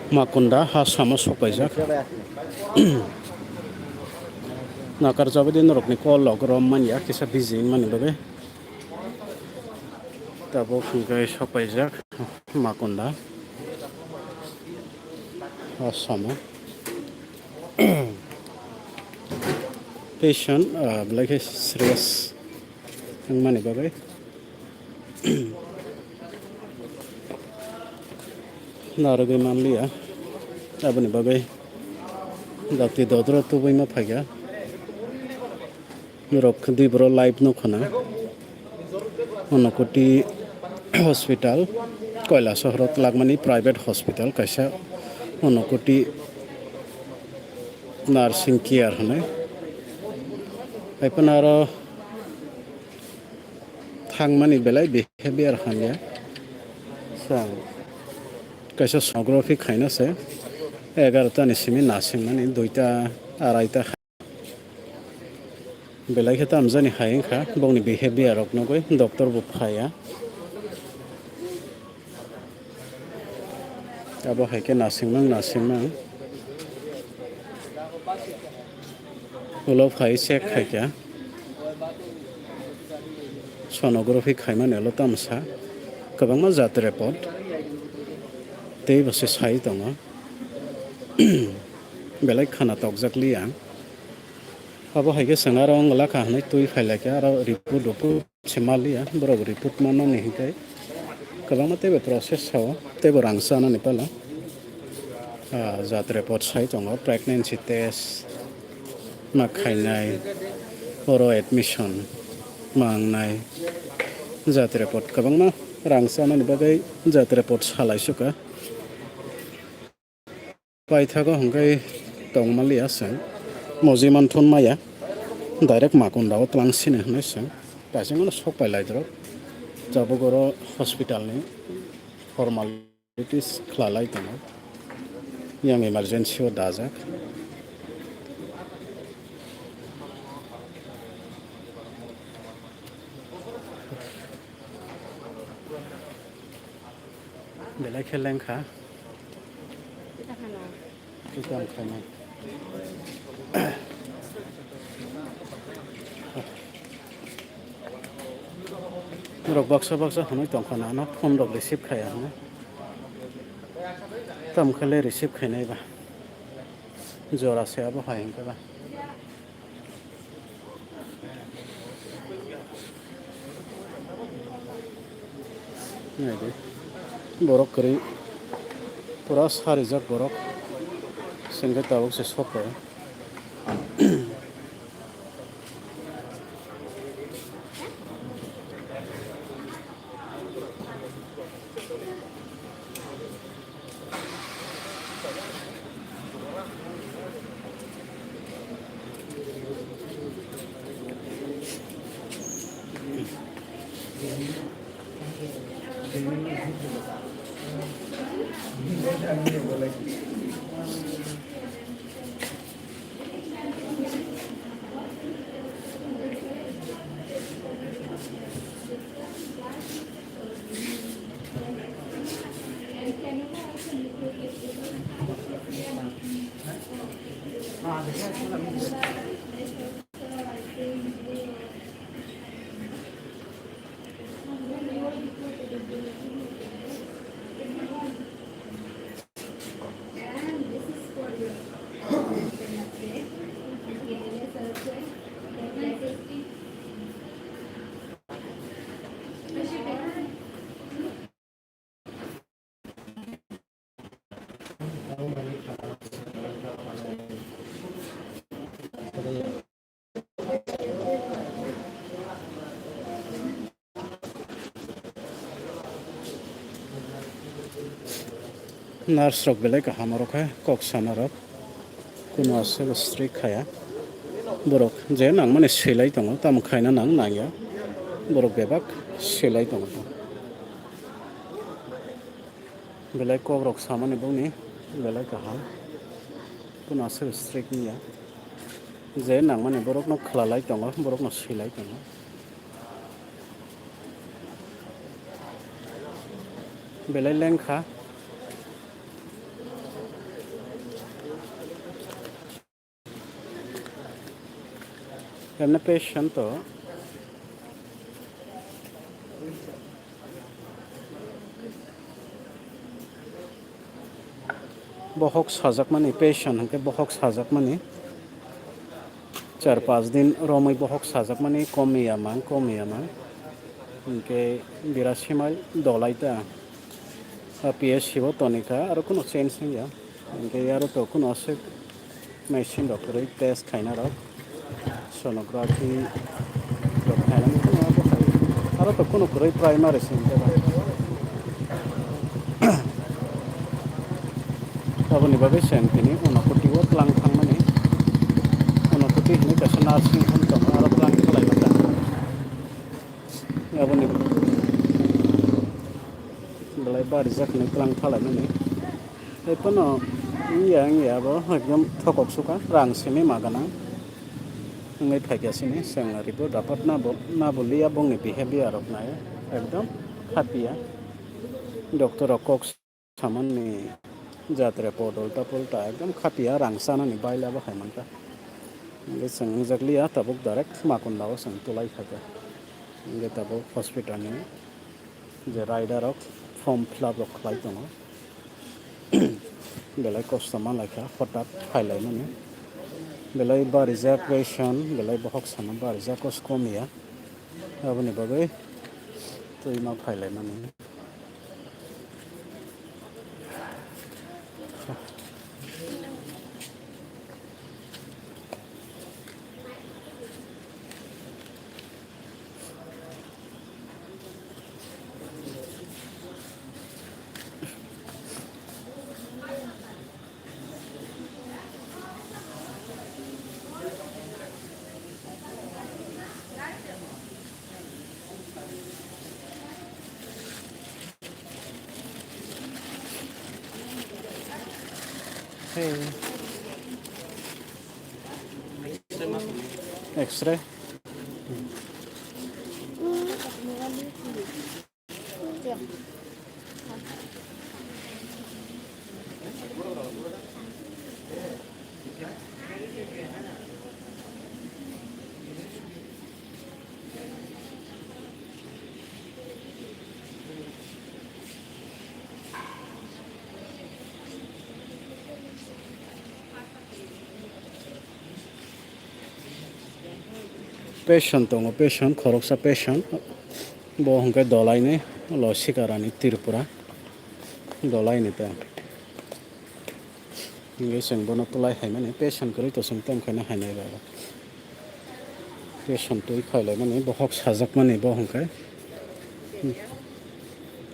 Makunda hasama sopajak nakar jabadi norokni kol logrom mania kisa busy mani babe tabo khungai sopajak Makunda hasama patient like serious mani babe narogai manliya aboni babe dakti dodro tubai ma phagya rok dui bro live no khana onokoti hospital koila sohrot lagmani private hospital kaisa onokoti nursing care hone aipanaro thangmani belai behavior hanya sang kaisa sonography khaina se 11টা ni simi nasingmani 2টা 2:30 belai khata amjani haing kha bongni behavior rok nogoi doctor bo phaya abo haike nasingmang ulo phai check khaikya sonography khaimani alo tamsa kabangma jat report tei bose sai tongo belai khana tokjakli ang abo haike sangaro ngla ka hanai tui phailakya aro report chimaliya borok report mano ni hikai kabangma tebe process sao tebe rangsa na nipala jat report sai tongo pregnancy test ma khainai oro admission mangnai jat report kabangma rangsa na nibagai jat report salai suka paithago hongkai tongmaliya sang mojiman thon maya direct Makunda o tlangsine hnai sang pasingona sok pailai dro jabogoro hospital ni formalities khlalai tongo yang emergency o dajak belai khelengkha kitam khaina rok baksa hanoi tongkhana na phone rok receive khaya na tam khale receive khainai ba jora se abo haing ka ba nai borok kari pura sarijak borok sengge tabok se sopo nurse rok belai kaham rok hai kok sana rok kuno ase strict khaya borok je nang mane selai tongo tam khaina nang nangya borok bebak selai tongo belai kok rok samane boni belai kaham kuno ase strict niya je nang mane borok no khlalai tongo borok no selai tongo belai lengkha एमने patient तो बहक साजक माने patient के बहक साजक माने 4-5 दिन रमै बहक साजक माने कमियामा इनके बिरासिमाल दलाइता PSC bo tonika aro kuno change naya इनके aro to kuno se machine rok roi test khaina rok sonography rok khaina kuno abo khai aro to kuno roi primary sinte ba aboni bagai sentini unakoti wo plang thangmani unakoti hini kasa nursing home to aro plang khalai mata aboni belai bari jakni plang khalai mani epono iya bo ekdom thokok suka rang simi magana ngai phaikasini sanga report dapat na bolia bongni behavior rok nai ekdom hapia doctor kok samani jatre podolta polta ekdom khapia rang sanani baila ba khaimanka ngai sang jaklia tabuk direct makon daw sang tulai khaka ngai tabuk hospital ni je rider rok form fill up rok khlai tongo belai customer laika hotak khailai mani belai barijak patient belai bohok sana barijak kos komia aboni bagai toima khailai mani X-ray patient tongo patient khoroksa patient bo hongke dolai ni lo sikarani Tripura dolai ni ta ngai seng bono tulai haimani patient kori to seng tam khana hainai ba patient toi khailai mani bohok sajak mani bo hongke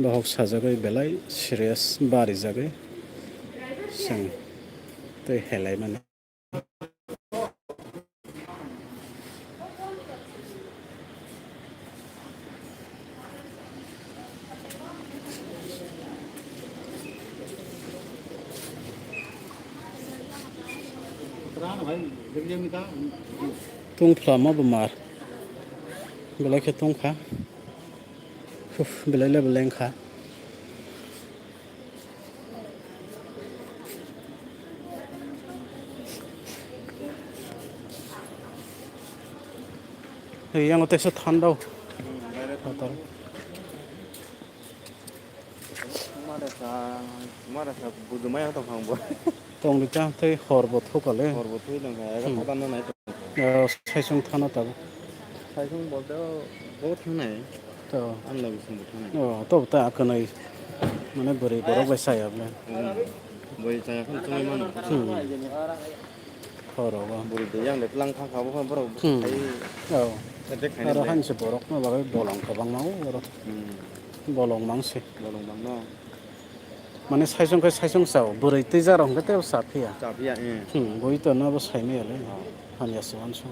bohok sajagai belai serious bari jagai seng toi helai mani tung flama bumar belai ke tung kha belai le beleng kha yang ote se thandao patar marasa budumaya to phangbo tong ni cha thei hor bo thokale korbo thui lang ga khodan na nai saisung thana tab saisung bolte बहुत थांनाय to आनला बिसंबो थांनाय to ta akanai mane bori borok bai sai able बै जाया खन तुमै मान horo ba बुरि दे yang le plang khang खाबो खन बरो खाइ दे खाइने aro hanse borok ma bagai bolong kabang mau aro bolong mangse bolong bang no mane saisong sao boroi tei jarong ke teo sapia चाबिया boi to na bo saime ale hanya suan so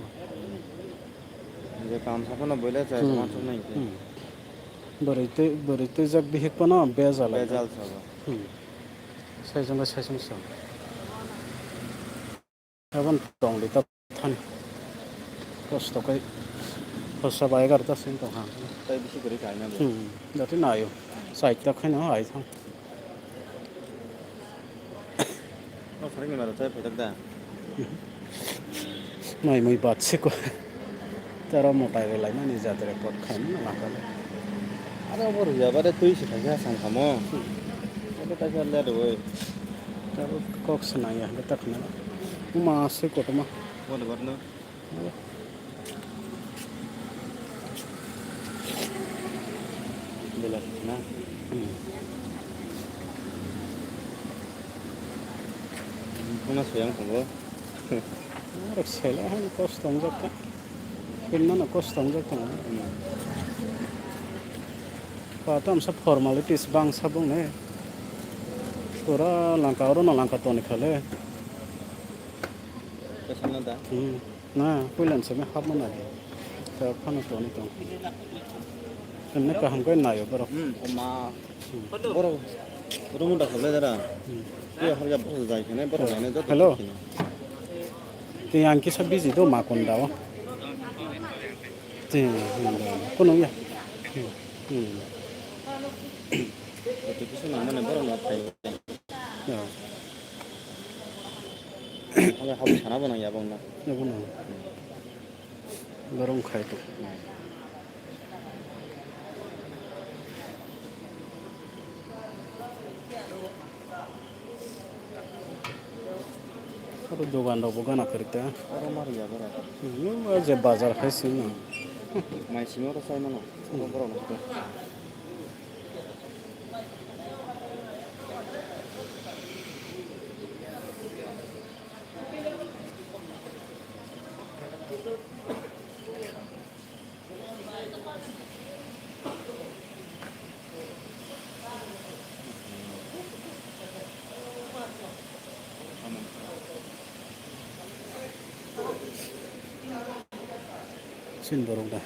ये काम सपना बोले चाहे मात्र नहीं boroi tei jak bihik pano bezala बेजाल सब saisong sao abon tong li ta than kosto kai kosta bai gar ta sin tong ha तै बिसि गरि खाइना बे dati nayo site ta khaina ai thang न फरक मारो चाहे फटक दा mai bat se ko Tero motai relai mani jat report khaim na lakale. Ada baru ya pada tuh sih saja sang kamu. Ada tak ada doi. Tero kok senaya betak na. Masih kok mah. Mana warna? Belas na. Mana sayang kamu? Rek sela han kostong jata. Kinna na kostong jata. Patam sa formalities bang sabong ne. Pura langka oro na langka toni khale. Kesana dah. Na kuilan se me hab mana ge. Ta phana toni tong. Enne ka ham ko na yo baro. Oma. Baru. Baru muda kale dara. Iya harga baru dah kene baru ane dah. Hello. Ti yang ki sabi ji do ma kon dawo. Ti kono ya. Itu kisah mana baru nak thay. Ya. Ada habis sana bana ya bang na. Ya bono. Garong khai to. Aro dogan do bogana karita. Orang mari ya baru. Je bazar khaisi na. Mai sini orang saya mana? Baru nak. Sin borong da.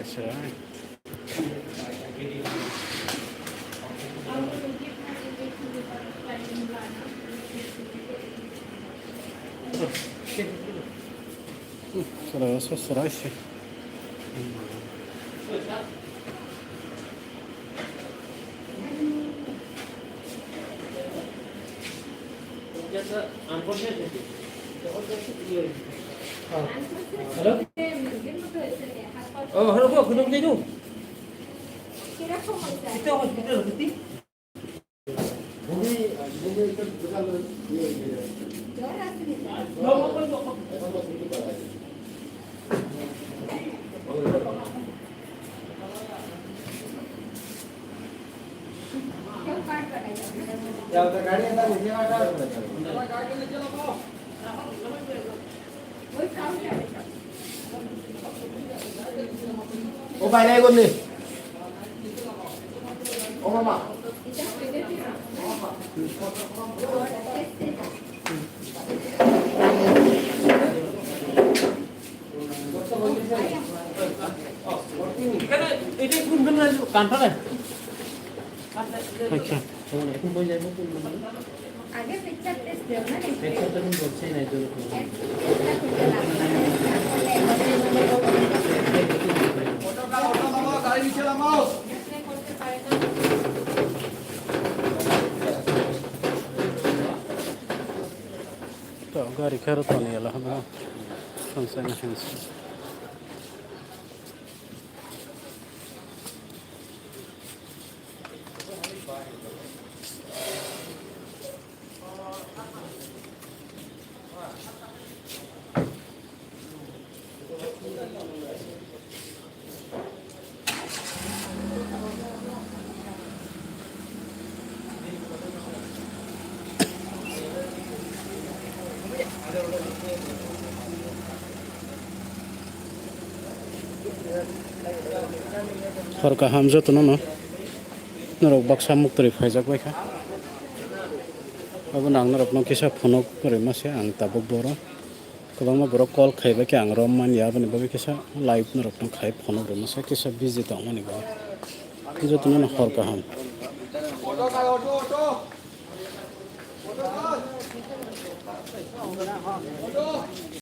Cerai. Cerai sih. Halo? Oh, halo Bu, gunung itu. Itu hospital berarti? Ô bài này con đi. Ô mama. Karena itu pun benar kantor ya. আচ্ছা এখন বই যাবো কোন মানে আগে picture test দেও না পেছন তো বলছে না তো তো গাড়ি খেরত নিয়ে এলাম আমরা সংসার না Harga hamzah tu nono, norok baksa mukteri faizak baik ha. Abu nang norok nong kisah phonok kore masih ang tabuk boro, गोबां बर' कल खायबाय कि आं रमान याबनि बागै किसा लाइभ नरक दं खाय फन रमसा किसा बिजि दं माने बा जतन हर गाहाम